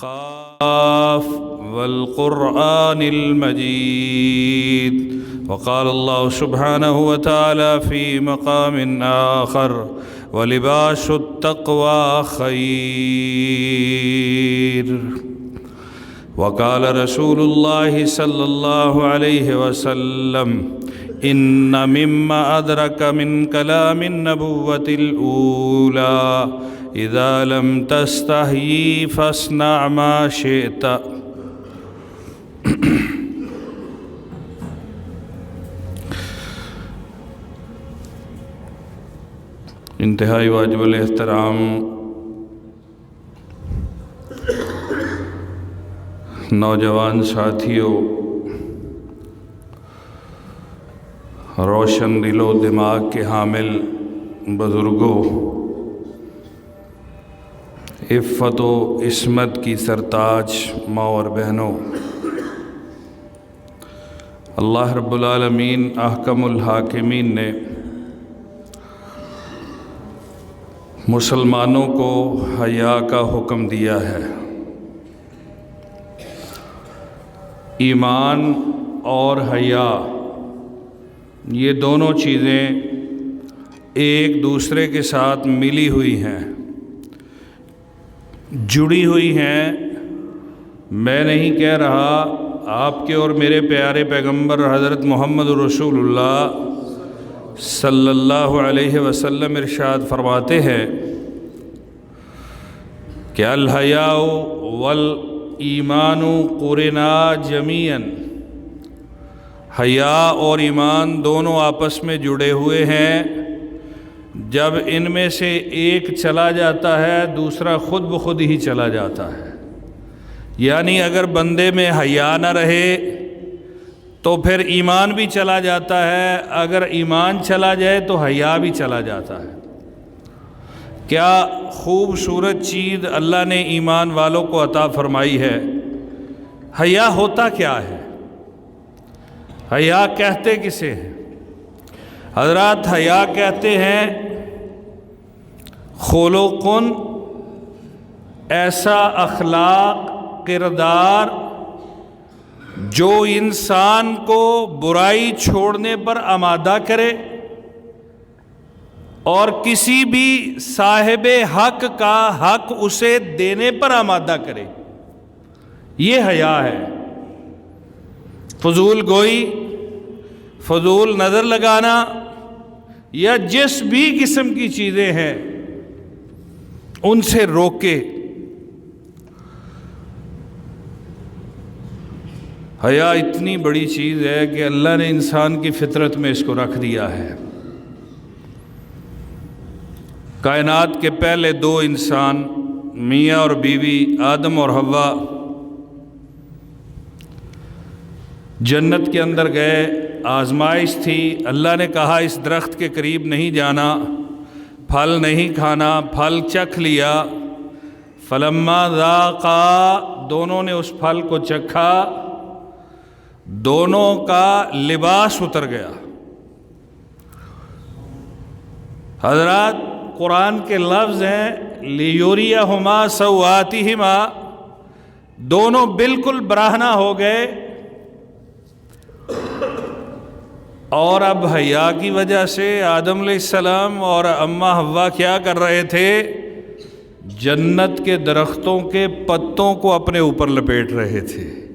قاف والقرآن المجيد. وقال الله سبحانه وتعالى في مقام آخر ولباس التقوى خير. وقال رسول الله صلى الله عليه وسلم إن مما أدرك من كلام النبوة الأولى إذا لم تستحي فاصنع ما شئت. انتہائی واجب الاحترام نوجوان ساتھیوں، روشن دل و دماغ کے حامل بزرگوں، عفت و عصمت کی سرتاج ماں اور بہنوں، اللہ رب العالمین احکم الحاکمین نے مسلمانوں کو حیا کا حکم دیا ہے۔ ایمان اور حیا یہ دونوں چیزیں ایک دوسرے کے ساتھ ملی ہوئی ہیں، جڑی ہوئی ہیں۔ میں نہیں کہہ رہا، آپ کے اور میرے پیارے پیغمبر حضرت محمد رسول اللہ صلی اللہ علیہ وسلم ارشاد فرماتے ہیں کہ الحیاء والایمان قرنا جمیعا، حیا اور ایمان دونوں آپس میں جڑے ہوئے ہیں۔ جب ان میں سے ایک چلا جاتا ہے دوسرا خود بخود ہی چلا جاتا ہے۔ یعنی اگر بندے میں حیا نہ رہے تو پھر ایمان بھی چلا جاتا ہے، اگر ایمان چلا جائے تو حیا بھی چلا جاتا ہے۔ کیا خوبصورت چیز اللہ نے ایمان والوں کو عطا فرمائی ہے۔ حیا ہوتا کیا ہے؟ حیا کہتے کسے ہیں؟ حضرات حیا کہتے ہیں خلق، ایسا اخلاق، کردار جو انسان کو برائی چھوڑنے پر آمادہ کرے اور کسی بھی صاحب حق کا حق اسے دینے پر آمادہ کرے، یہ حیا ہے۔ فضول گوئی، فضول نظر لگانا یا جس بھی قسم کی چیزیں ہیں ان سے روکے۔ حیا اتنی بڑی چیز ہے کہ اللہ نے انسان کی فطرت میں اس کو رکھ دیا ہے۔ کائنات کے پہلے دو انسان، میاں اور بیوی آدم اور حوا، جنت کے اندر گئے، آزمائش تھی۔ اللہ نے کہا اس درخت کے قریب نہیں جانا، پھل نہیں کھانا، پھل چکھ لیا۔ فلما ذاقا، دونوں نے اس پھل کو چکھا، دونوں کا لباس اتر گیا۔ حضرات قرآن کے لفظ ہیں لیوریہما سوآتہما، دونوں بالکل برہنہ ہو گئے۔ اور اب حیا کی وجہ سے آدم علیہ السلام اور اماں حوا کیا کر رہے تھے؟ جنت کے درختوں کے پتوں کو اپنے اوپر لپیٹ رہے تھے۔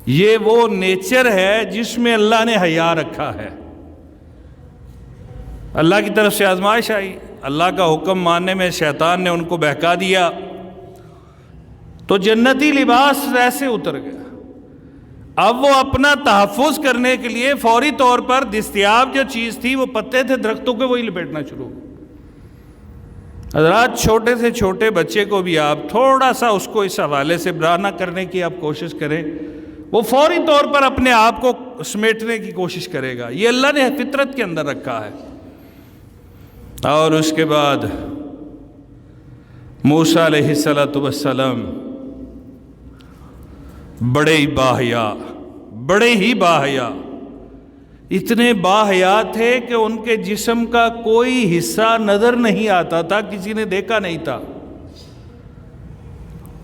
یہ وہ نیچر ہے جس میں اللہ نے حیا رکھا ہے۔ اللہ کی طرف سے آزمائش آئی، اللہ کا حکم ماننے میں شیطان نے ان کو بہکا دیا تو جنتی لباس ایسے اتر گیا۔ اب وہ اپنا تحفظ کرنے کے لیے فوری طور پر دستیاب جو چیز تھی، وہ پتے تھے درختوں کے، وہی لپیٹنا شروع ہو۔ حضرات چھوٹے سے چھوٹے بچے کو بھی آپ تھوڑا سا اس کو اس حوالے سے برہنہ کرنے کی آپ کوشش کریں، وہ فوری طور پر اپنے آپ کو سمیٹنے کی کوشش کرے گا۔ یہ اللہ نے فطرت کے اندر رکھا ہے۔ اور اس کے بعد موسیٰ علیہ السلام بڑے ہی باحیا، اتنے باحیا تھے کہ ان کے جسم کا کوئی حصہ نظر نہیں آتا تھا، کسی نے دیکھا نہیں تھا۔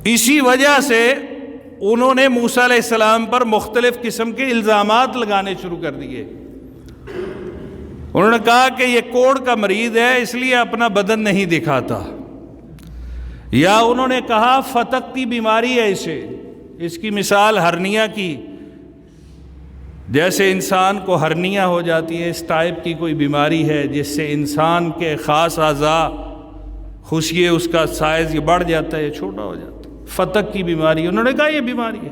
اسی وجہ سے انہوں نے موسیٰ علیہ السلام پر مختلف قسم کے الزامات لگانے شروع کر دیے۔ انہوں نے کہا کہ یہ کوڑ کا مریض ہے اس لیے اپنا بدن نہیں دکھاتا، یا انہوں نے کہا فتق کی بیماری ہے اسے، اس کی مثال ہرنیا کی، جیسے انسان کو ہرنیا ہو جاتی ہے، اس ٹائپ کی کوئی بیماری ہے جس سے انسان کے خاص اعضاء خشیے اس کا سائز یہ بڑھ جاتا ہے، چھوٹا ہو جاتا ہے، فتق کی بیماری۔ انہوں نے کہا یہ بیماری ہے،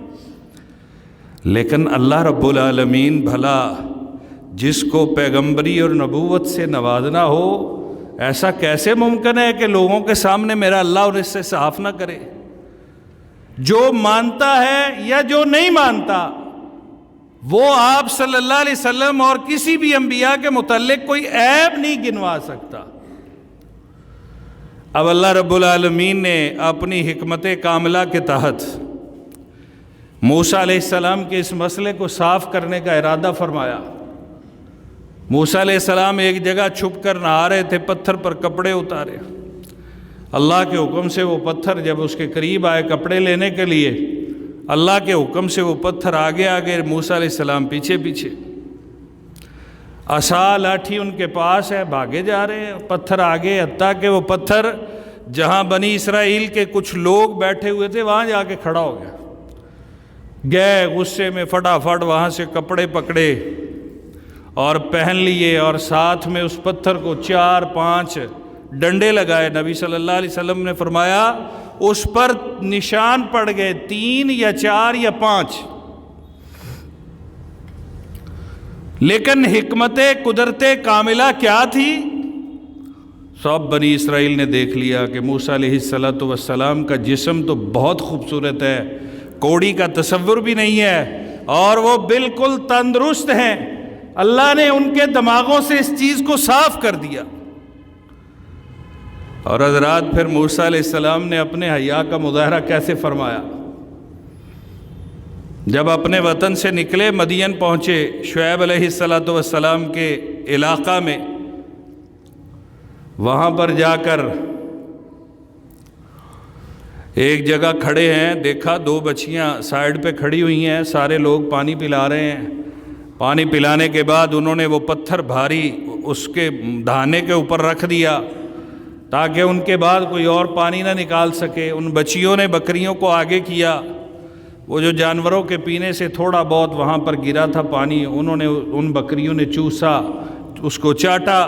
لیکن اللہ رب العالمین بھلا جس کو پیغمبری اور نبوت سے نوازنا ہو، ایسا کیسے ممکن ہے کہ لوگوں کے سامنے میرا اللہ اور اس سے صاف نہ کرے؟ جو مانتا ہے یا جو نہیں مانتا وہ آپ صلی اللہ علیہ وسلم اور کسی بھی انبیاء کے متعلق کوئی عیب نہیں گنوا سکتا۔ اب اللہ رب العالمین نے اپنی حکمت کاملہ کے تحت موسیٰ علیہ السلام کے اس مسئلے کو صاف کرنے کا ارادہ فرمایا۔ موسیٰ علیہ السلام ایک جگہ چھپ کر نہا رہے تھے، پتھر پر کپڑے اتارے، اللہ کے حکم سے وہ پتھر جب اس کے قریب آئے کپڑے لینے کے لیے، اللہ کے حکم سے وہ پتھر آگے آگے، موسیٰ علیہ السلام پیچھے پیچھے، عصا لاٹھی ان کے پاس ہے، بھاگے جا رہے ہیں، پتھر آگے، حتیٰ کہ وہ پتھر جہاں بنی اسرائیل کے کچھ لوگ بیٹھے ہوئے تھے وہاں جا کے کھڑا ہو گیا۔ گئے غصے میں فٹافٹ وہاں سے کپڑے پکڑے اور پہن لیے، اور ساتھ میں اس پتھر کو 4-5 ڈنڈے لگائے۔ نبی صلی اللہ علیہ وسلم نے فرمایا اس پر نشان پڑ گئے، 3 یا 4 یا 5۔ لیکن حکمت قدرت کاملہ کیا تھی؟ سب بنی اسرائیل نے دیکھ لیا کہ موسیٰ علیہ السلام کا جسم تو بہت خوبصورت ہے، کوڑی کا تصور بھی نہیں ہے، اور وہ بالکل تندرست ہیں۔ اللہ نے ان کے دماغوں سے اس چیز کو صاف کر دیا۔ اور حضرات پھر موسیٰ علیہ السلام نے اپنے حیا کا مظاہرہ کیسے فرمایا؟ جب اپنے وطن سے نکلے، مدین پہنچے، شعیب علیہ السلام کے علاقہ میں، وہاں پر جا کر ایک جگہ کھڑے ہیں، دیکھا 2 بچیاں سائیڈ پہ کھڑی ہوئی ہیں، سارے لوگ پانی پلا رہے ہیں۔ پانی پلانے کے بعد انہوں نے وہ پتھر بھاری اس کے دہانے کے اوپر رکھ دیا تاکہ ان کے بعد کوئی اور پانی نہ نکال سکے۔ ان بچیوں نے بکریوں کو آگے کیا، وہ جو جانوروں کے پینے سے تھوڑا بہت وہاں پر گرا تھا پانی، انہوں نے ان بکریوں نے چوسا، اس کو چاٹا۔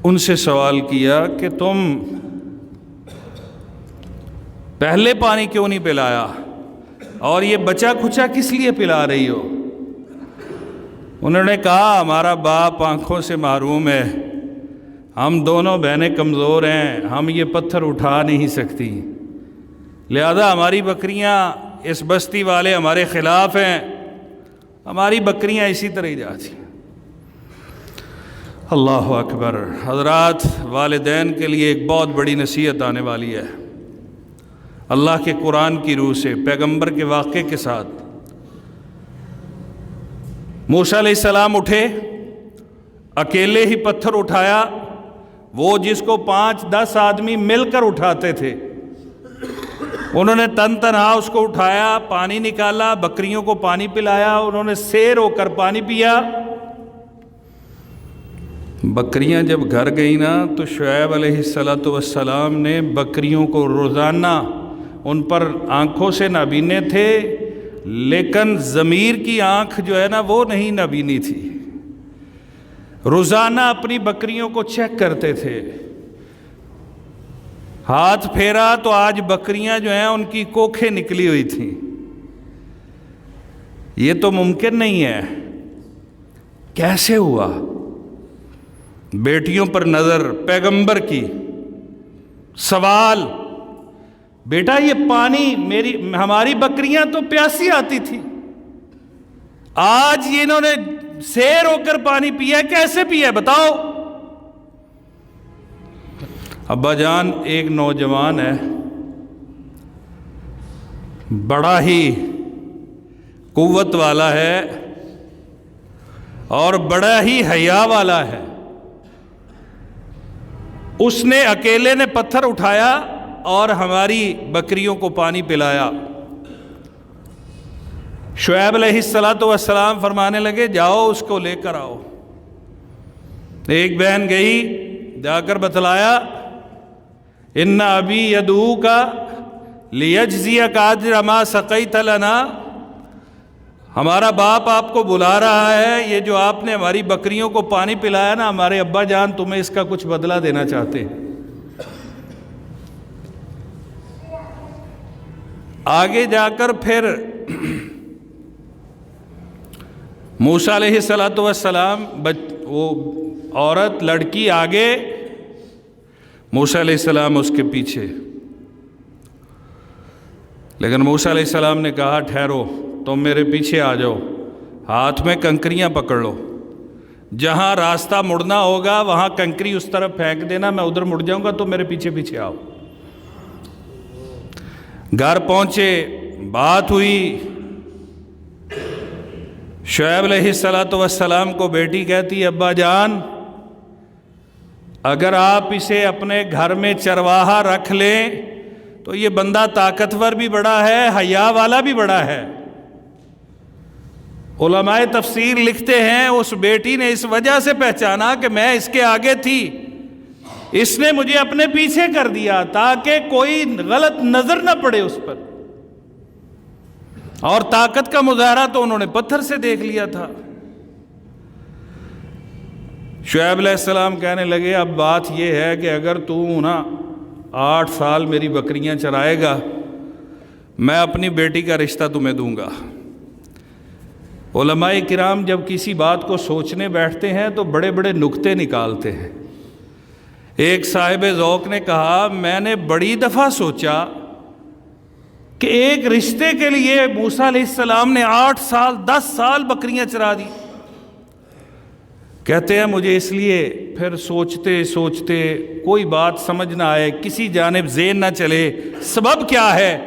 ان سے سوال کیا کہ تم پہلے پانی کیوں نہیں پلایا، اور یہ بچا کھچا کس لیے پلا رہی ہو؟ انہوں نے کہا ہمارا باپ آنکھوں سے محروم ہے، ہم دونوں بہنیں کمزور ہیں، ہم یہ پتھر اٹھا نہیں سکتی، لہذا ہماری بکریاں، اس بستی والے ہمارے خلاف ہیں، ہماری بکریاں اسی طرح ہی جاتی ہیں۔ اللہ اکبر۔ حضرات، والدین کے لیے ایک بہت بڑی نصیحت آنے والی ہے، اللہ کے قرآن کی روح سے، پیغمبر کے واقعے کے ساتھ۔ موسیٰ علیہ السلام اٹھے، اکیلے ہی پتھر اٹھایا، وہ جس کو 5-10 آدمی مل کر اٹھاتے تھے، انہوں نے تنہا اس کو اٹھایا، پانی نکالا، بکریوں کو پانی پلایا، انہوں نے سیر ہو کر پانی پیا۔ بکریاں جب گھر گئیں نا تو شعیب علیہ السلام نے بکریوں کو روزانہ، ان پر آنکھوں سے نابینے تھے لیکن ضمیر کی آنکھ جو ہے نا وہ نہیں نابینی تھی، روزانہ اپنی بکریوں کو چیک کرتے تھے۔ ہاتھ پھیرا تو آج بکریاں جو ہیں ان کی کوکھیں نکلی ہوئی تھیں۔ یہ تو ممکن نہیں ہے، کیسے ہوا؟ بیٹیوں پر نظر، پیغمبر کی سوال، بیٹا یہ پانی ہماری بکریاں تو پیاسی آتی تھی، آج یہ انہوں نے سیر ہو کر پانی پیا، کیسے پیا بتاؤ؟ ابا جان ایک نوجوان ہے، بڑا ہی قوت والا ہے اور بڑا ہی حیا والا ہے، اس نے اکیلے نے پتھر اٹھایا اور ہماری بکریوں کو پانی پلایا۔ شعیب علیہ السلام فرمانے لگے جاؤ اس کو لے کر آؤ۔ ایک بہن گئی، جا کر بتلایا، ان ابی یدعوک لیجزیک اجر ما سقیت لنا، ہمارا باپ آپ کو بلا رہا ہے، یہ جو آپ نے ہماری بکریوں کو پانی پلایا نا، ہمارے ابا جان تمہیں اس کا کچھ بدلہ دینا چاہتے ہیں۔ آگے جا کر پھر موسیٰ علیہ السلام وہ عورت لڑکی آگے، موسیٰ علیہ السلام اس کے پیچھے، لیکن موسیٰ علیہ السلام نے کہا ٹھہرو، تم میرے پیچھے آ جاؤ، ہاتھ میں کنکریاں پکڑ لو، جہاں راستہ مڑنا ہوگا وہاں کنکری اس طرف پھینک دینا، میں ادھر مڑ جاؤں گا تو میرے پیچھے پیچھے آؤ۔ گھر پہنچے، بات ہوئی، شعیب علیہ السلام کو بیٹی کہتی ابا جان اگر آپ اسے اپنے گھر میں چرواہا رکھ لیں تو یہ بندہ طاقتور بھی بڑا ہے، حیا والا بھی بڑا ہے۔ علماء تفسیر لکھتے ہیں اس بیٹی نے اس وجہ سے پہچانا کہ میں اس کے آگے تھی، اس نے مجھے اپنے پیچھے کر دیا تاکہ کوئی غلط نظر نہ پڑے اس پر، اور طاقت کا مظاہرہ تو انہوں نے پتھر سے دیکھ لیا تھا۔ شعیب علیہ السلام کہنے لگے اب بات یہ ہے کہ اگر تو 8 سال میری بکریاں چرائے گا، میں اپنی بیٹی کا رشتہ تمہیں دوں گا۔ علماء کرام جب کسی بات کو سوچنے بیٹھتے ہیں تو بڑے بڑے نکتے نکالتے ہیں۔ ایک صاحب ذوق نے کہا میں نے بڑی دفعہ سوچا کہ ایک رشتے کے لیے موسیٰ علیہ السلام نے 8 سال 10 سال بکریاں چرا دی۔ کہتے ہیں مجھے اس لیے پھر سوچتے سوچتے کوئی بات سمجھ نہ آئے، کسی جانب ذہن نہ چلے سبب کیا ہے،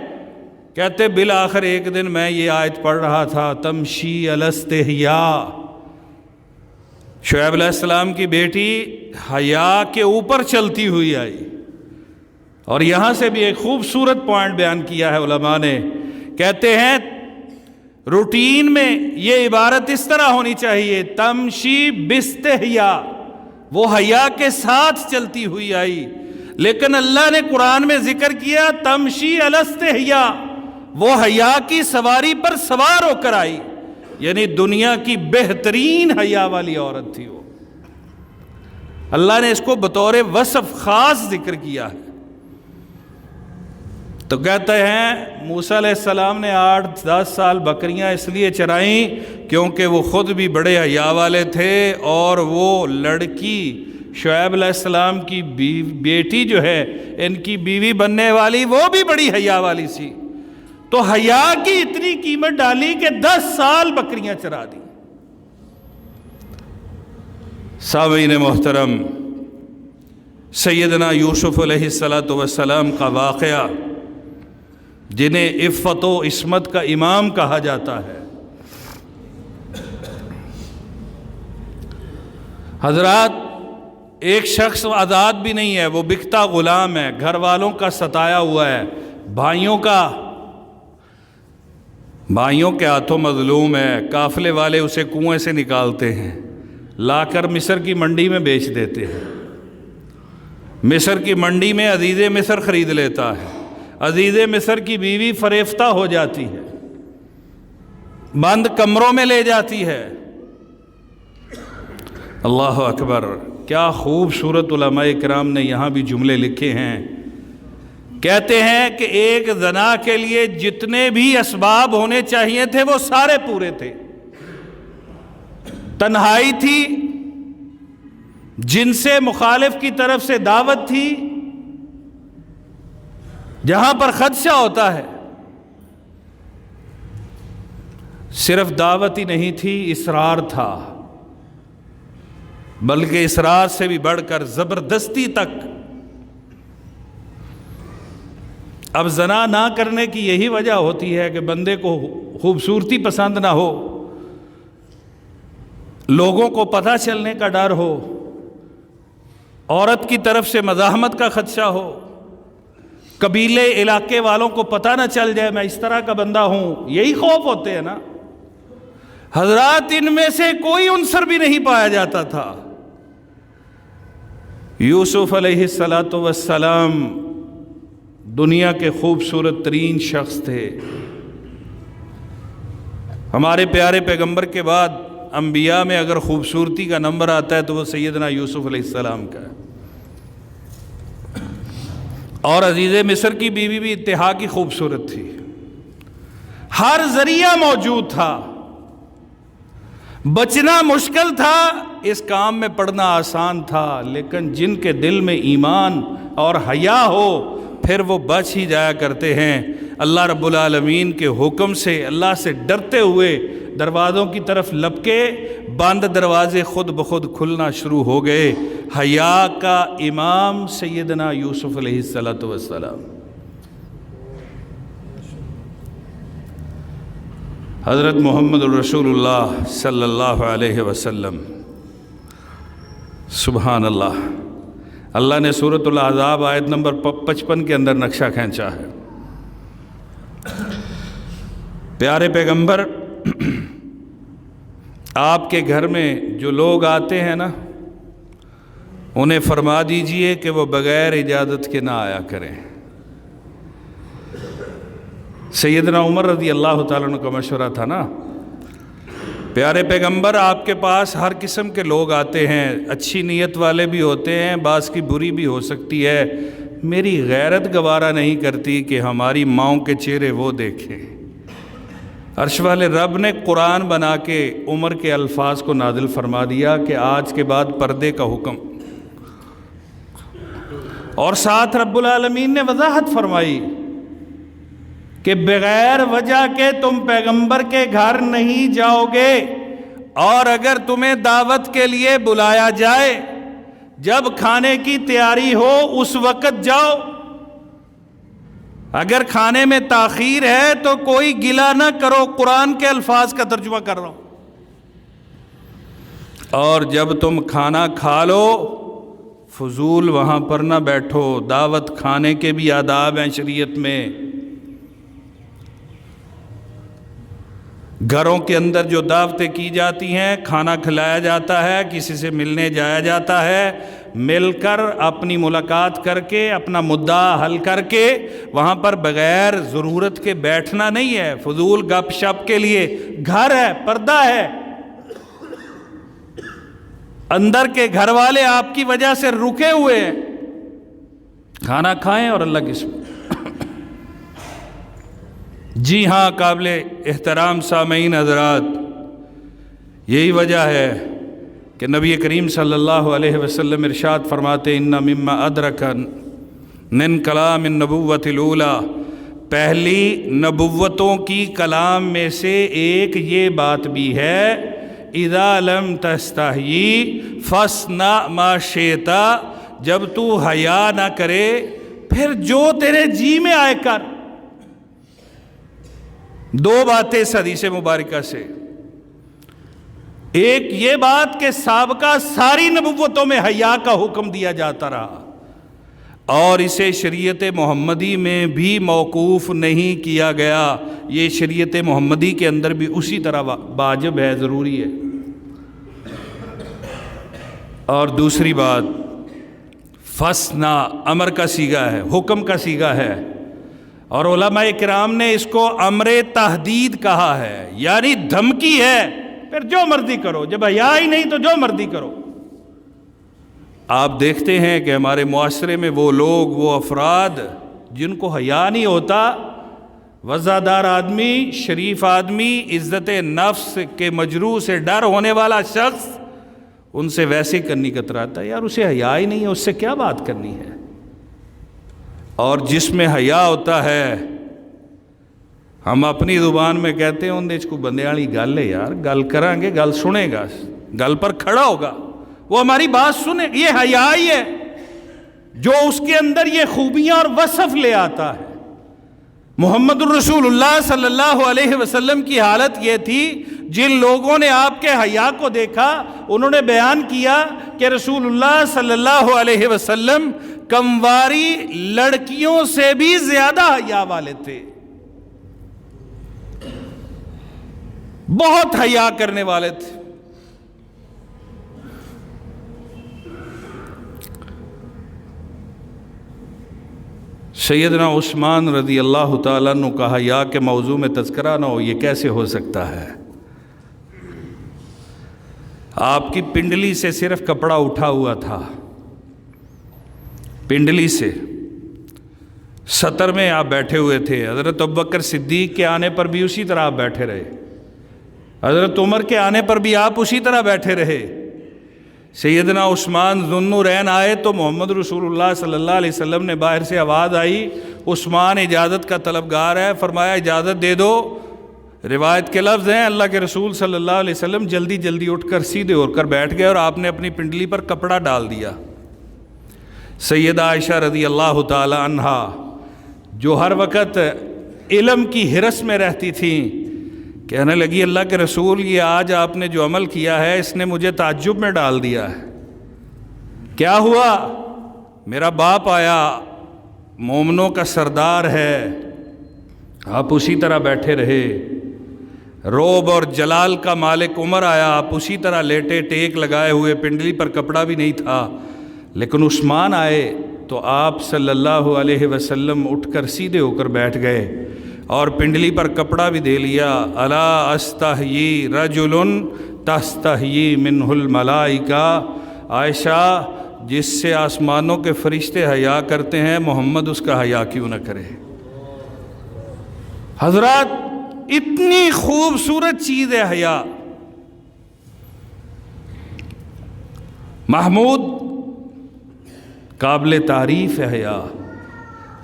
کہتے بالآخر ایک دن میں یہ آیت پڑھ رہا تھا تمشی علی استحیاء، شعیب علیہ السلام کی بیٹی حیا کے اوپر چلتی ہوئی آئی۔ اور یہاں سے بھی ایک خوبصورت پوائنٹ بیان کیا ہے علماء نے، کہتے ہیں روٹین میں یہ عبارت اس طرح ہونی چاہیے تمشی باستحیاء، وہ حیا کے ساتھ چلتی ہوئی آئی، لیکن اللہ نے قرآن میں ذکر کیا تمشی علی استحیاء، وہ حیا کی سواری پر سوار ہو کر آئی، یعنی دنیا کی بہترین حیا والی عورت تھی وہ۔ اللہ نے اس کو بطور وصف خاص ذکر کیا ہے۔ تو کہتے ہیں موسیٰ علیہ السلام نے 8-10 سال بکریاں اس لیے چرائیں کیونکہ وہ خود بھی بڑے حیا والے تھے، اور وہ لڑکی شعیب علیہ السلام کی بیٹی جو ہے ان کی بیوی بننے والی وہ بھی بڑی حیا والی سی، تو حیا کی اتنی قیمت ڈالی کہ 10 سال بکریاں چرا دی۔ سامعین محترم، سیدنا یوسف علیہ السلام کا واقعہ جنہیں عفت و عصمت کا امام کہا جاتا ہے، حضرات ایک شخص آزاد بھی نہیں ہے، وہ بکتا غلام ہے، گھر والوں کا ستایا ہوا ہے، بھائیوں کے ہاتھوں مظلوم ہے، قافلے والے اسے کنویں سے نکالتے ہیں، لا کر مصر کی منڈی میں بیچ دیتے ہیں۔ مصر کی منڈی میں عزیز مصر خرید لیتا ہے، عزیز مصر کی بیوی فریفتہ ہو جاتی ہے، بند کمروں میں لے جاتی ہے۔ اللہ اکبر، کیا خوبصورت علماء کرام نے یہاں بھی جملے لکھے ہیں۔ کہتے ہیں کہ ایک زنا کے لیے جتنے بھی اسباب ہونے چاہیے تھے وہ سارے پورے تھے۔ تنہائی تھی، جن سے مخالف کی طرف سے دعوت تھی، جہاں پر خدشہ ہوتا ہے، صرف دعوت ہی نہیں تھی، اصرار تھا، بلکہ اصرار سے بھی بڑھ کر زبردستی تک۔ اب زنا نہ کرنے کی یہی وجہ ہوتی ہے کہ بندے کو خوبصورتی پسند نہ ہو، لوگوں کو پتہ چلنے کا ڈر ہو، عورت کی طرف سے مزاحمت کا خدشہ ہو، قبیلے علاقے والوں کو پتہ نہ چل جائے میں اس طرح کا بندہ ہوں، یہی خوف ہوتے ہیں نا حضرات۔ ان میں سے کوئی عنصر بھی نہیں پایا جاتا تھا۔ یوسف علیہ السلام دنیا کے خوبصورت ترین شخص تھے۔ ہمارے پیارے پیغمبر کے بعد انبیاء میں اگر خوبصورتی کا نمبر آتا ہے تو وہ سیدنا یوسف علیہ السلام کا ہے۔ اور عزیز مصر کی بیوی بھی انتہا کی خوبصورت تھی، ہر ذریعہ موجود تھا، بچنا مشکل تھا، اس کام میں پڑنا آسان تھا، لیکن جن کے دل میں ایمان اور حیا ہو پھر وہ بچ ہی جایا کرتے ہیں۔ اللہ رب العالمین کے حکم سے، اللہ سے ڈرتے ہوئے دروازوں کی طرف لپکے، بند دروازے خود بخود کھلنا شروع ہو گئے۔ حیا کا امام سیدنا یوسف علیہ السلام۔ حضرت محمد الرسول اللہ صلی اللہ علیہ وسلم، سبحان اللہ، اللہ نے سورۃ الاحزاب آیت نمبر 55 کے اندر نقشہ کھینچا ہے۔ پیارے پیغمبر، آپ کے گھر میں جو لوگ آتے ہیں نا، انہیں فرما دیجئے کہ وہ بغیر اجازت کے نہ آیا کریں۔ سیدنا عمر رضی اللہ تعالیٰ عنہ کا مشورہ تھا نا، پیارے پیغمبر آپ کے پاس ہر قسم کے لوگ آتے ہیں، اچھی نیت والے بھی ہوتے ہیں، بعض کی بری بھی ہو سکتی ہے، میری غیرت گوارا نہیں کرتی کہ ہماری ماؤں کے چہرے وہ دیکھیں۔ عرش والے رب نے قرآن بنا کے عمر کے الفاظ کو نازل فرما دیا کہ آج کے بعد پردے کا حکم، اور ساتھ رب العالمین نے وضاحت فرمائی کہ بغیر وجہ کے تم پیغمبر کے گھر نہیں جاؤ گے، اور اگر تمہیں دعوت کے لیے بلایا جائے، جب کھانے کی تیاری ہو اس وقت جاؤ، اگر کھانے میں تاخیر ہے تو کوئی گلہ نہ کرو، قرآن کے الفاظ کا ترجمہ کر رہا ہوں، اور جب تم کھانا کھا لو فضول وہاں پر نہ بیٹھو، دعوت کھانے کے بھی آداب ہیں شریعت میں۔ گھروں کے اندر جو دعوتیں کی جاتی ہیں، کھانا کھلایا جاتا ہے، کسی سے ملنے جایا جاتا ہے، مل کر اپنی ملاقات کر کے اپنا مدعا حل کر کے وہاں پر بغیر ضرورت کے بیٹھنا نہیں ہے، فضول گپ شپ کے لیے۔ گھر ہے، پردہ ہے، اندر کے گھر والے آپ کی وجہ سے رکے ہوئے ہیں، کھانا کھائیں اور اللہ کی سبحان۔ جی ہاں قابل احترام سامعین حضرات، یہی وجہ ہے کہ نبی کریم صلی اللہ علیہ وسلم ارشاد فرماتے ان مما ادرک من کلام النبوۃ الاولی، پہلی نبوتوں کی کلام میں سے ایک یہ بات بھی ہے، اذا لم تستحیی فاصنع ما شئت، جب تو حیا نہ کرے پھر جو تیرے جی میں آئے کر۔ دو باتیں اس حدیث مبارکہ سے، ایک یہ بات کہ سابقہ ساری نبوتوں میں حیا کا حکم دیا جاتا رہا، اور اسے شریعت محمدی میں بھی موقوف نہیں کیا گیا، یہ شریعت محمدی کے اندر بھی اسی طرح واجب ہے، ضروری ہے۔ اور دوسری بات، فاصنع امر کا صیغہ ہے، حکم کا صیغہ ہے، اور علماء کرام نے اس کو امر تحدید کہا ہے، یعنی دھمکی ہے، پھر جو مرضی کرو، جب حیا ہی نہیں تو جو مرضی کرو۔ آپ دیکھتے ہیں کہ ہمارے معاشرے میں وہ لوگ، وہ افراد جن کو حیا نہیں ہوتا، وزادار آدمی، شریف آدمی، عزت نفس کے مجروح سے ڈر ہونے والا شخص، ان سے ویسے کرنی کتراتا ہے، یار اسے حیا ہی نہیں ہے، اس سے کیا بات کرنی ہے۔ اور جس میں حیا ہوتا ہے، ہم اپنی زبان میں کہتے ہیں اندے کو بندے والی گل ہے، یار گل کریں گے، گل سنے گا، گل پر کھڑا ہوگا، وہ ہماری بات سنے، یہ حیا ہی ہے جو اس کے اندر یہ خوبیاں اور وصف لے آتا ہے۔ محمد الرسول اللہ صلی اللہ علیہ وسلم کی حالت یہ تھی، جن لوگوں نے آپ کے حیا کو دیکھا انہوں نے بیان کیا کہ رسول اللہ صلی اللہ علیہ وسلم کمواری لڑکیوں سے بھی زیادہ حیا والے تھے، بہت حیا کرنے والے تھے۔ سیدنا عثمان رضی اللہ تعالیٰ عنہ کا حیا کے موضوع میں تذکرہ نہ ہو، یہ کیسے ہو سکتا ہے؟ آپ کی پنڈلی سے صرف کپڑا اٹھا ہوا تھا، پنڈلی سے سطر میں آپ بیٹھے ہوئے تھے۔ حضرت ابوبکر صدیق کے آنے پر بھی اسی طرح آپ بیٹھے رہے، حضرت عمر کے آنے پر بھی آپ اسی طرح بیٹھے رہے۔ سیدنا عثمان ذو النورین آئے تو محمد رسول اللہ صلی اللہ علیہ وسلم نے باہر سے آواز آئی، عثمان اجازت کا طلبگار ہے، فرمایا اجازت دے دو۔ روایت کے لفظ ہیں اللہ کے رسول صلی اللہ علیہ وسلم جلدی جلدی اٹھ کر سیدھے ہو کر بیٹھ گئے اور آپ نے اپنی پنڈلی پر کپڑا ڈال دیا۔ سیدہ عائشہ رضی اللہ تعالی عنہا جو ہر وقت علم کی ہرس میں رہتی تھیں، کہنے لگی اللہ کے رسول یہ آج آپ نے جو عمل کیا ہے اس نے مجھے تعجب میں ڈال دیا ہے۔ کیا ہوا؟ میرا باپ آیا، مومنوں کا سردار ہے، آپ اسی طرح بیٹھے رہے۔ روب اور جلال کا مالک عمر آیا، آپ اسی طرح لیٹے ٹیک لگائے ہوئے، پنڈلی پر کپڑا بھی نہیں تھا۔ لیکن عثمان آئے تو آپ صلی اللہ علیہ وسلم اٹھ کر سیدھے ہو کر بیٹھ گئے اور پنڈلی پر کپڑا بھی دے لیا۔ الا استحیی رجل تستحیی منہ الملائکہ، عائشہ جس سے آسمانوں کے فرشتے حیا کرتے ہیں محمد اس کا حیا کیوں نہ کرے؟ حضرات اتنی خوبصورت چیز ہے حیا۔ محمود قابل تعریف ہے حیا۔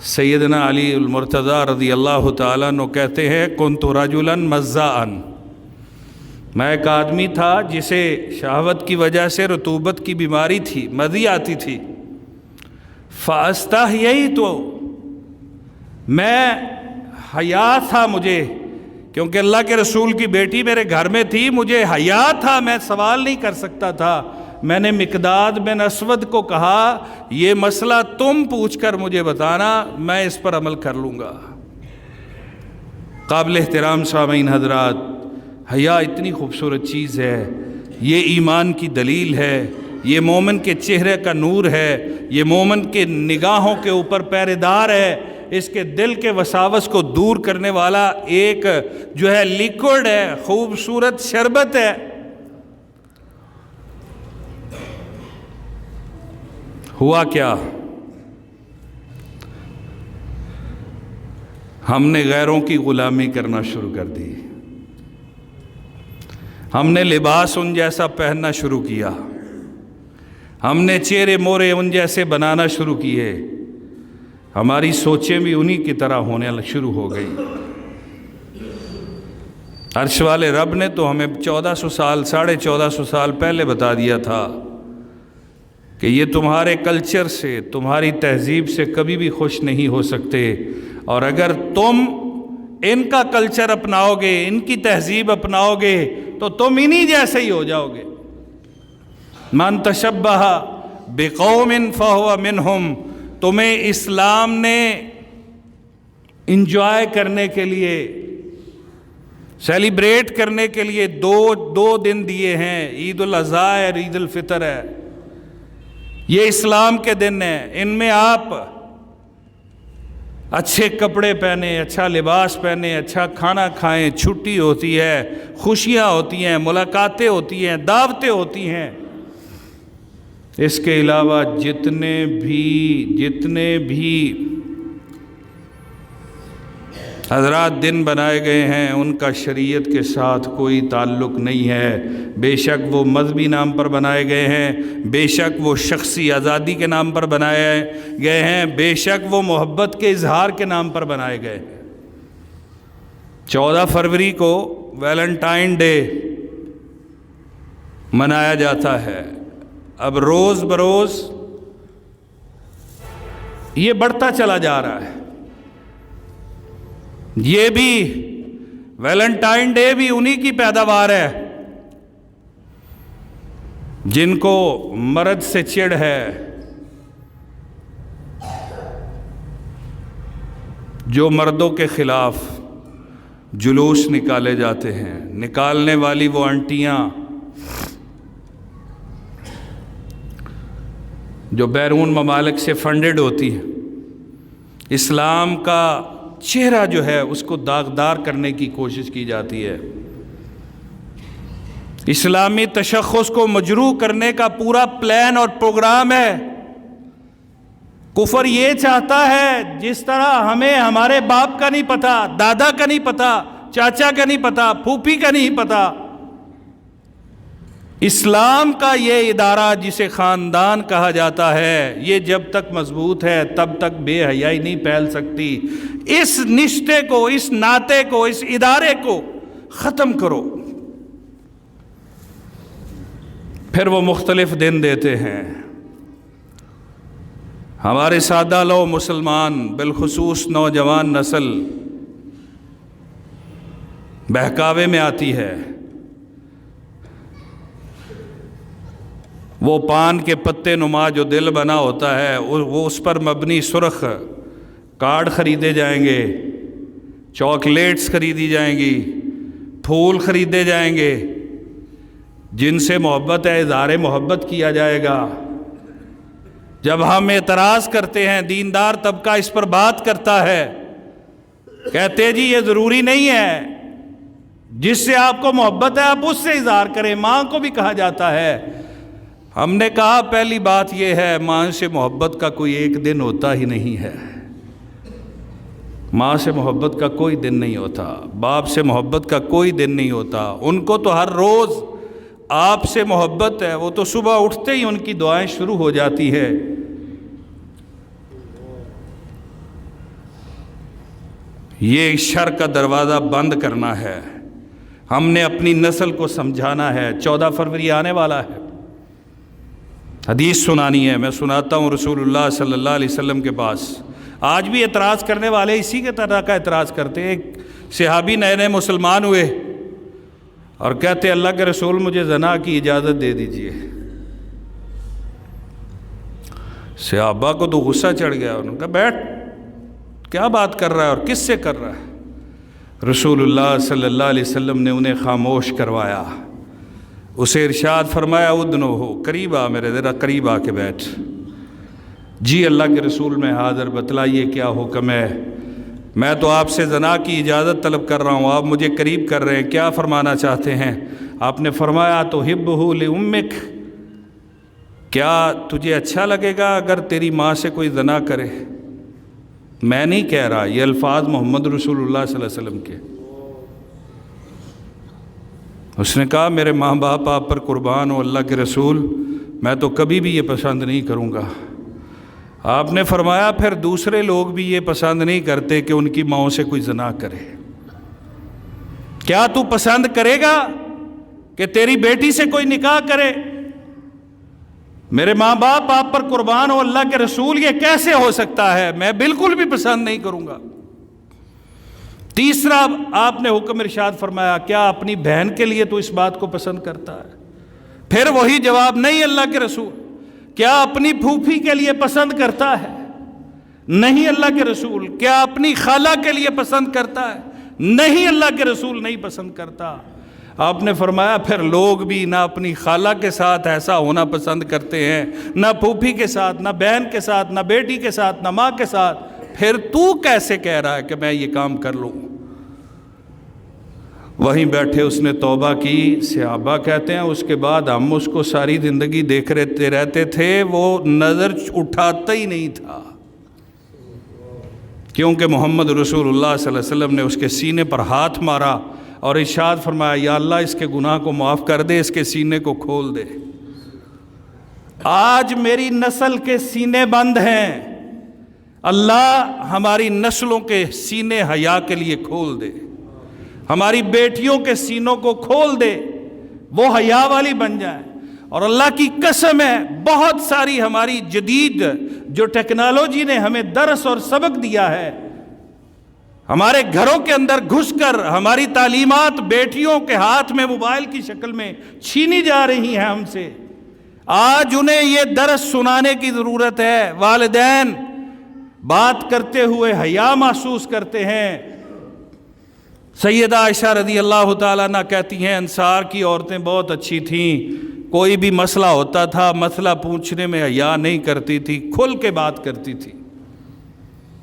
سیدنا علی المرتضیٰ رضی اللہ تعالیٰ عنہ کہتے ہیں کنت رجلا مزاء، میں ایک آدمی تھا جسے شہوت کی وجہ سے رطوبت کی بیماری تھی، مزی آتی تھی۔ فاستحییت، میں حیا تھا مجھے، کیونکہ اللہ کے رسول کی بیٹی میرے گھر میں تھی، مجھے حیا تھا، میں سوال نہیں کر سکتا تھا۔ میں نے مقداد بن اسود کو کہا یہ مسئلہ تم پوچھ کر مجھے بتانا، میں اس پر عمل کر لوں گا۔ قابل احترام سامعین حضرات، حیا اتنی خوبصورت چیز ہے، یہ ایمان کی دلیل ہے، یہ مومن کے چہرے کا نور ہے، یہ مومن کے نگاہوں کے اوپر پہرے دار ہے، اس کے دل کے وساوس کو دور کرنے والا ایک جو ہے لیکوڈ ہے، خوبصورت شربت ہے۔ ہوا کیا؟ ہم نے غیروں کی غلامی کرنا شروع کر دی، ہم نے لباس ان جیسا پہننا شروع کیا، ہم نے چہرے مورے ان جیسے بنانا شروع کیے، ہماری سوچیں بھی انہی کی طرح ہونے شروع ہو گئی۔ عرش والے رب نے تو ہمیں 1400 سال 1450 سال پہلے بتا دیا تھا کہ یہ تمہارے کلچر سے، تمہاری تہذیب سے کبھی بھی خوش نہیں ہو سکتے، اور اگر تم ان کا کلچر اپناؤ گے، ان کی تہذیب اپناؤ گے تو تم انہی جیسے ہی ہو جاؤ گے۔ من تشبہ بقوم فہو منہم، تمہیں اسلام نے انجوائے کرنے کے لیے، سیلیبریٹ کرنے کے لیے دو دن دیے ہیں، عید الاضحیٰ اور عید الفطر ہے، یہ اسلام کے دن ہیں۔ ان میں آپ اچھے کپڑے پہنیں، اچھا لباس پہنیں، اچھا کھانا کھائیں، چھٹی ہوتی ہے، خوشیاں ہوتی ہیں، ملاقاتیں ہوتی ہیں، دعوتیں ہوتی ہیں۔ اس کے علاوہ جتنے بھی حضرات دن بنائے گئے ہیں ان کا شریعت کے ساتھ کوئی تعلق نہیں ہے۔ بے شک وہ مذہبی نام پر بنائے گئے ہیں، بے شک وہ شخصی آزادی کے نام پر بنائے گئے ہیں، بے شک وہ محبت کے اظہار کے نام پر بنائے گئے ہیں۔ 14 فروری کو ویلنٹائن ڈے منایا جاتا ہے۔ اب روز بروز یہ بڑھتا چلا جا رہا ہے۔ یہ بھی ویلنٹائن ڈے بھی انہی کی پیداوار ہے جن کو مرد سے چڑ ہے، جو مردوں کے خلاف جلوس نکالے جاتے ہیں، نکالنے والی وہ آنٹیاں جو بیرون ممالک سے فنڈڈ ہوتی ہیں، اسلام کا چہرہ جو ہے اس کو داغدار کرنے کی کوشش کی جاتی ہے، اسلامی تشخص کو مجروح کرنے کا پورا پلان اور پروگرام ہے۔ کفر یہ چاہتا ہے جس طرح ہمیں ہمارے باپ کا نہیں پتہ، دادا کا نہیں پتہ، چاچا کا نہیں پتہ، پھوپھی کا نہیں پتہ، اسلام کا یہ ادارہ جسے خاندان کہا جاتا ہے، یہ جب تک مضبوط ہے تب تک بے حیائی نہیں پھیل سکتی۔ اس نشتے کو، اس ناطے کو، اس ادارے کو ختم کرو۔ پھر وہ مختلف دن دیتے ہیں۔ ہمارے سادہ لو مسلمان، بالخصوص نوجوان نسل بہکاوے میں آتی ہے۔ وہ پان کے پتے نما جو دل بنا ہوتا ہے، وہ اس پر مبنی سرخ کارڈ خریدے جائیں گے، چاکلیٹس خریدی جائیں گی، پھول خریدے جائیں گے، جن سے محبت ہے اظہار محبت کیا جائے گا۔ جب ہم اعتراض کرتے ہیں، دیندار طبقہ اس پر بات کرتا ہے، کہتے جی یہ ضروری نہیں ہے، جس سے آپ کو محبت ہے آپ اس سے اظہار کریں، ماں کو بھی کہا جاتا ہے۔ ہم نے کہا پہلی بات یہ ہے، ماں سے محبت کا کوئی ایک دن ہوتا ہی نہیں ہے، ماں سے محبت کا کوئی دن نہیں ہوتا، باپ سے محبت کا کوئی دن نہیں ہوتا۔ ان کو تو ہر روز آپ سے محبت ہے، وہ تو صبح اٹھتے ہی ان کی دعائیں شروع ہو جاتی ہے۔ یہ شر کا دروازہ بند کرنا ہے، ہم نے اپنی نسل کو سمجھانا ہے۔ 14 فروری آنے والا ہے، حدیث سنانی ہے، میں سناتا ہوں رسول اللہ صلی اللہ علیہ وسلم کے پاس۔ آج بھی اعتراض کرنے والے اسی کے طرح کا اعتراض کرتے ہیں۔ ایک صحابی نئے نئے مسلمان ہوئے اور کہتے اللہ کے رسول مجھے زنا کی اجازت دے دیجئے۔ صحابہ کو تو غصہ چڑھ گیا، انہوں نے کہا بیٹھ، کیا بات کر رہا ہے اور کس سے کر رہا ہے؟ رسول اللہ صلی اللہ علیہ وسلم نے انہیں خاموش کروایا، اسے ارشاد فرمایا ادنو ہو، قریب آ، میرے ذرا قریب آ کے بیٹھ۔ جی اللہ کے رسول میں حاضر، بتلائیے کیا حکم ہے؟ میں تو آپ سے زنا کی اجازت طلب کر رہا ہوں، آپ مجھے قریب کر رہے ہیں، کیا فرمانا چاہتے ہیں؟ آپ نے فرمایا تو حبہ لامک، کیا تجھے اچھا لگے گا اگر تیری ماں سے کوئی زنا کرے؟ میں نہیں کہہ رہا، یہ الفاظ محمد رسول اللہ صلی اللہ علیہ وسلم کے۔ اس نے کہا میرے ماں باپ آپ پر قربان ہو اللہ کے رسول، میں تو کبھی بھی یہ پسند نہیں کروں گا۔ آپ نے فرمایا پھر دوسرے لوگ بھی یہ پسند نہیں کرتے کہ ان کی ماؤں سے کوئی زنا کرے، کیا تو پسند کرے گا کہ تیری بیٹی سے کوئی نکاح کرے؟ میرے ماں باپ آپ پر قربان ہو اللہ کے رسول، یہ کیسے ہو سکتا ہے؟ میں بالکل بھی پسند نہیں کروں گا۔ تیسرا آپ نے حکم ارشاد فرمایا کیا اپنی بہن کے لیے تو اس بات کو پسند کرتا ہے؟ پھر وہی جواب، نہیں اللہ کے رسول۔ کیا اپنی پھوپھی کے لیے پسند کرتا ہے؟ نہیں اللہ کے رسول۔ کیا اپنی خالہ کے لیے پسند کرتا ہے؟ نہیں اللہ کے رسول، نہیں پسند کرتا۔ آپ نے فرمایا پھر لوگ بھی نہ اپنی خالہ کے ساتھ ایسا ہونا پسند کرتے ہیں، نہ پھوپھی کے ساتھ، نہ بہن کے ساتھ، نہ بیٹی کے ساتھ، نہ ماں کے ساتھ، پھر تو کیسے کہہ رہا ہے کہ میں یہ کام کر لوں؟ وہیں بیٹھے اس نے توبہ کی۔ صحابہ کہتے ہیں اس کے بعد ہم اس کو ساری زندگی دیکھ رہتے تھے، وہ نظر اٹھاتا ہی نہیں تھا، کیونکہ محمد رسول اللہ صلی اللہ علیہ وسلم نے اس کے سینے پر ہاتھ مارا اور ارشاد فرمایا یا اللہ اس کے گناہ کو معاف کر دے، اس کے سینے کو کھول دے۔ آج میری نسل کے سینے بند ہیں، اللہ ہماری نسلوں کے سینے حیا کے لیے کھول دے، ہماری بیٹیوں کے سینوں کو کھول دے، وہ حیا والی بن جائیں۔ اور اللہ کی قسم ہے بہت ساری ہماری جدید جو ٹیکنالوجی نے ہمیں درس اور سبق دیا ہے، ہمارے گھروں کے اندر گھس کر ہماری تعلیمات بیٹیوں کے ہاتھ میں موبائل کی شکل میں چھینی جا رہی ہیں ہم سے۔ آج انہیں یہ درس سنانے کی ضرورت ہے۔ والدین بات کرتے ہوئے حیا محسوس کرتے ہیں۔ سیدہ عائشہ رضی اللہ تعالیٰ عنہ کہتی ہیں انصار کی عورتیں بہت اچھی تھیں، کوئی بھی مسئلہ ہوتا تھا مسئلہ پوچھنے میں حیا نہیں کرتی تھی، کھل کے بات کرتی تھی،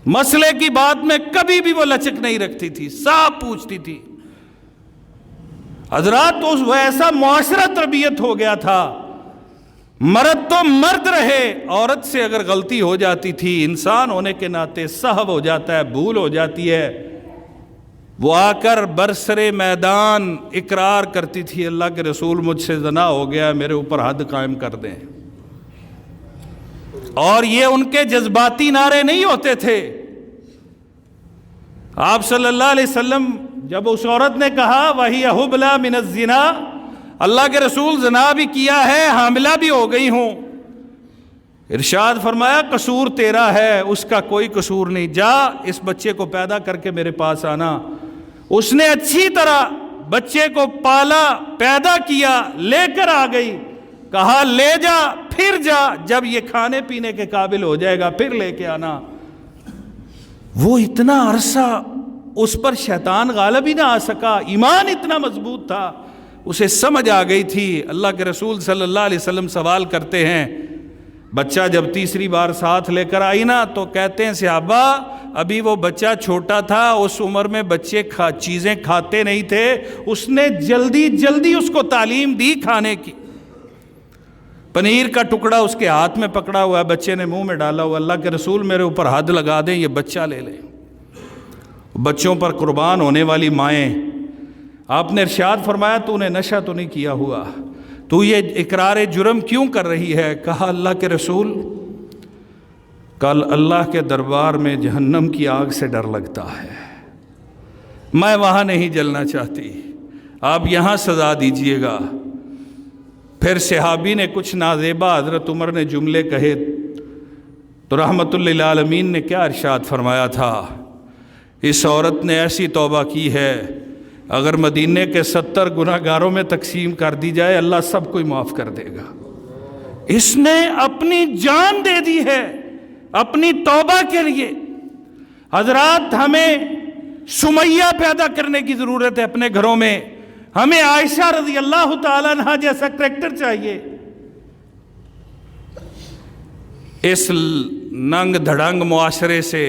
مسئلے کی بات میں کبھی بھی وہ لچک نہیں رکھتی تھی، صاف پوچھتی تھی۔ حضرات تو ویسا معاشرہ تربیت ہو گیا تھا، مرد تو مرد رہے، عورت سے اگر غلطی ہو جاتی تھی انسان ہونے کے ناطے سہو ہو جاتا ہے، بھول ہو جاتی ہے، وہ آ کر برسرے میدان اقرار کرتی تھی اللہ کے رسول مجھ سے زنا ہو گیا، میرے اوپر حد قائم کر دیں۔ اور یہ ان کے جذباتی نعرے نہیں ہوتے تھے۔ آپ صلی اللہ علیہ وسلم جب اس عورت نے کہا وَهِيَ حُبْلَى مِنَ الزِّنَا، اللہ کے رسول زنا بھی کیا ہے، حاملہ بھی ہو گئی ہوں، ارشاد فرمایا قصور تیرا ہے، اس کا کوئی قصور نہیں، جا اس بچے کو پیدا کر کے میرے پاس آنا۔ اس نے اچھی طرح بچے کو پالا، پیدا کیا، لے کر آ گئی، کہا لے جا، پھر جا، جب یہ کھانے پینے کے قابل ہو جائے گا پھر لے کے آنا۔ وہ اتنا عرصہ اس پر شیطان غالب ہی نہ آ سکا، ایمان اتنا مضبوط تھا، اسے سمجھ آ گئی تھی۔ اللہ کے رسول صلی اللہ علیہ وسلم سوال کرتے ہیں، بچہ جب تیسری بار ساتھ لے کر آئی نا تو کہتے ہیں صحابہ ابھی وہ بچہ چھوٹا تھا، اس عمر میں بچے چیزیں کھاتے نہیں تھے، اس نے جلدی جلدی اس کو تعلیم دی کھانے کی۔ پنیر کا ٹکڑا اس کے ہاتھ میں پکڑا ہوا ہے، بچے نے منہ میں ڈالا ہوا، اللہ کے رسول میرے اوپر حد لگا دیں، یہ بچہ لے لیں۔ بچوں پر قربان ہونے والی مائیں، آپ نے ارشاد فرمایا تو نے نشہ تو نہیں کیا ہوا، تو یہ اقرار جرم کیوں کر رہی ہے؟ کہا اللہ کے رسول کل اللہ کے دربار میں جہنم کی آگ سے ڈر لگتا ہے، میں وہاں نہیں جلنا چاہتی، آپ یہاں سزا دیجئے گا۔ پھر صحابی نے کچھ نازیبا حضرت عمر نے جملے کہے تو رحمت للعالمین نے کیا ارشاد فرمایا تھا، اس عورت نے ایسی توبہ کی ہے اگر مدینے کے 70 گناہ گاروں میں تقسیم کر دی جائے اللہ سب کو معاف کر دے گا۔ اس نے اپنی جان دے دی ہے اپنی توبہ کے لیے۔ حضرات ہمیں سمیہ پیدا کرنے کی ضرورت ہے اپنے گھروں میں، ہمیں عائشہ رضی اللہ تعالیٰ عنہ جیسا کریکٹر چاہیے۔ اس ننگ دھڑنگ معاشرے سے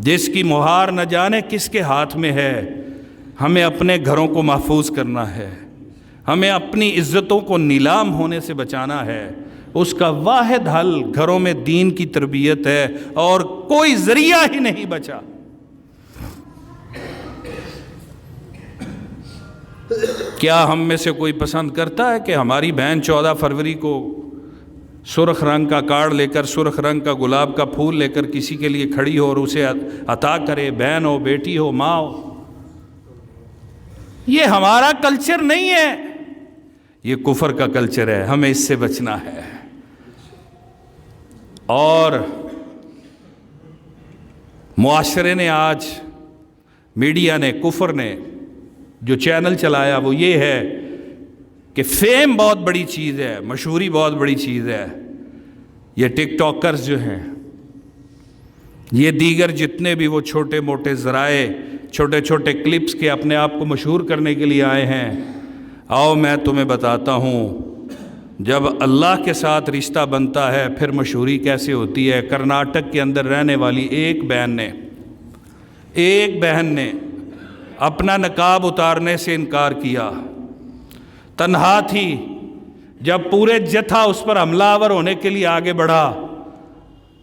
جس کی مہار نہ جانے کس کے ہاتھ میں ہے، ہمیں اپنے گھروں کو محفوظ کرنا ہے، ہمیں اپنی عزتوں کو نیلام ہونے سے بچانا ہے۔ اس کا واحد حل گھروں میں دین کی تربیت ہے اور کوئی ذریعہ ہی نہیں بچا۔ کیا ہم میں سے کوئی پسند کرتا ہے کہ ہماری بہن 14 فروری کو سرخ رنگ کا کارڈ لے کر، سرخ رنگ کا گلاب کا پھول لے کر کسی کے لیے کھڑی ہو اور اسے عطا کرے، بہن ہو، بیٹی ہو، ماں ہو؟ یہ ہمارا کلچر نہیں ہے، یہ کفر کا کلچر ہے، ہمیں اس سے بچنا ہے۔ اور معاشرے نے آج، میڈیا نے، کفر نے جو چینل چلایا وہ یہ ہے کہ فیم بہت بڑی چیز ہے، مشہوری بہت بڑی چیز ہے۔ یہ ٹک ٹاکرز جو ہیں، یہ دیگر جتنے بھی وہ چھوٹے موٹے ذرائع، چھوٹے چھوٹے کلپس کے اپنے آپ کو مشہور کرنے کے لیے آئے ہیں، آؤ میں تمہیں بتاتا ہوں جب اللہ کے ساتھ رشتہ بنتا ہے پھر مشہوری کیسے ہوتی ہے۔ کرناٹک کے اندر رہنے والی ایک بہن نے اپنا نقاب اتارنے سے انکار کیا، تنہا تھی، جب پورے جتھا اس پر حملہ آور ہونے کے لیے آگے بڑھا،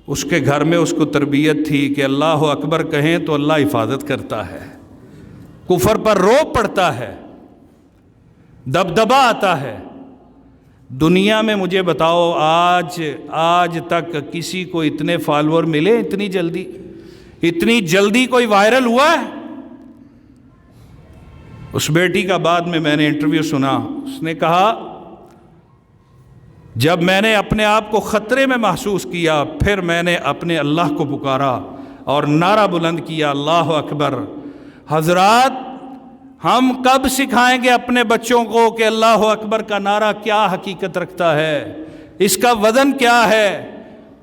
اس کے گھر میں اس کو تربیت تھی کہ اللہ اکبر کہیں تو اللہ حفاظت کرتا ہے، کفر پر روب پڑتا ہے، دبدبہ آتا ہے۔ دنیا میں مجھے بتاؤ آج تک کسی کو اتنے فالوور ملے اتنی جلدی کوئی وائرل ہوا ہے؟ اس بیٹی کا بعد میں نے انٹرویو سنا، اس نے کہا جب میں نے اپنے آپ کو خطرے میں محسوس کیا پھر میں نے اپنے اللہ کو پکارا، اور نعرہ بلند کیا اللہ اکبر۔ حضرات ہم کب سکھائیں گے اپنے بچوں کو کہ اللہ اکبر کا نعرہ کیا حقیقت رکھتا ہے، اس کا وزن کیا ہے،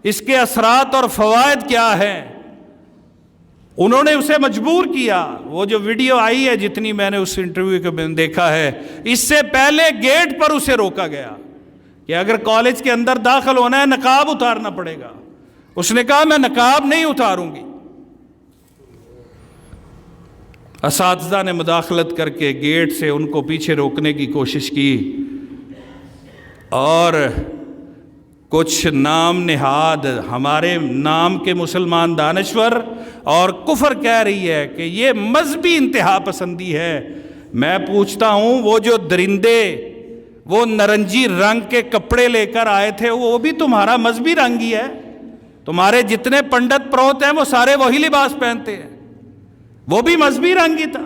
اس کے اثرات اور فوائد کیا ہیں؟ انہوں نے اسے مجبور کیا۔ وہ جو ویڈیو آئی ہے جتنی میں نے اس انٹرویو کے میں دیکھا ہے، اس سے پہلے گیٹ پر اسے روکا گیا کہ اگر کالج کے اندر داخل ہونا ہے نقاب اتارنا پڑے گا۔ اس نے کہا میں نقاب نہیں اتاروں گی۔ اساتذہ نے مداخلت کر کے گیٹ سے ان کو پیچھے روکنے کی کوشش کی، اور کچھ نام نہاد ہمارے نام کے مسلمان دانشور اور کفر کہہ رہی ہے کہ یہ مذہبی انتہا پسندی ہے۔ میں پوچھتا ہوں وہ جو درندے وہ نارنجی رنگ کے کپڑے لے کر آئے تھے وہ بھی تمہارا مذہبی رنگ ہی ہے؟ تمہارے جتنے پنڈت پروہت ہیں وہ سارے وہی لباس پہنتے ہیں، وہ بھی مذہبی رنگ ہی تھا۔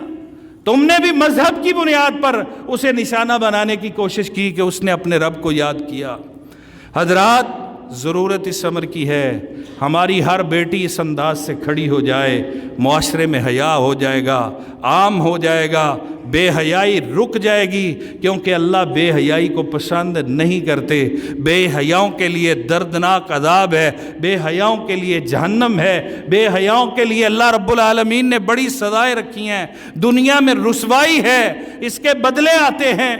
تم نے بھی مذہب کی بنیاد پر اسے نشانہ بنانے کی کوشش کی کہ اس نے اپنے رب کو یاد کیا۔ حضرات ضرورت اس امر کی ہے ہماری ہر بیٹی اس انداز سے کھڑی ہو جائے، معاشرے میں حیا ہو جائے گا، عام ہو جائے گا، بے حیائی رک جائے گی، کیونکہ اللہ بے حیائی کو پسند نہیں کرتے۔ بے حیاؤں کے لیے دردناک عذاب ہے، بے حیاؤں کے لیے جہنم ہے، بے حیاؤں کے لیے اللہ رب العالمین نے بڑی سزائیں رکھی ہیں۔ دنیا میں رسوائی ہے، اس کے بدلے آتے ہیں۔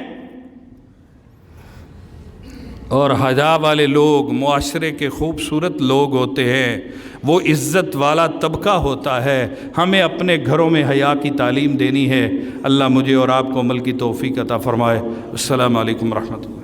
اور حیا والے لوگ معاشرے کے خوبصورت لوگ ہوتے ہیں، وہ عزت والا طبقہ ہوتا ہے۔ ہمیں اپنے گھروں میں حیا کی تعلیم دینی ہے۔ اللہ مجھے اور آپ کو عمل کی توفیق عطا فرمائے۔ السلام علیکم ورحمۃ اللہ۔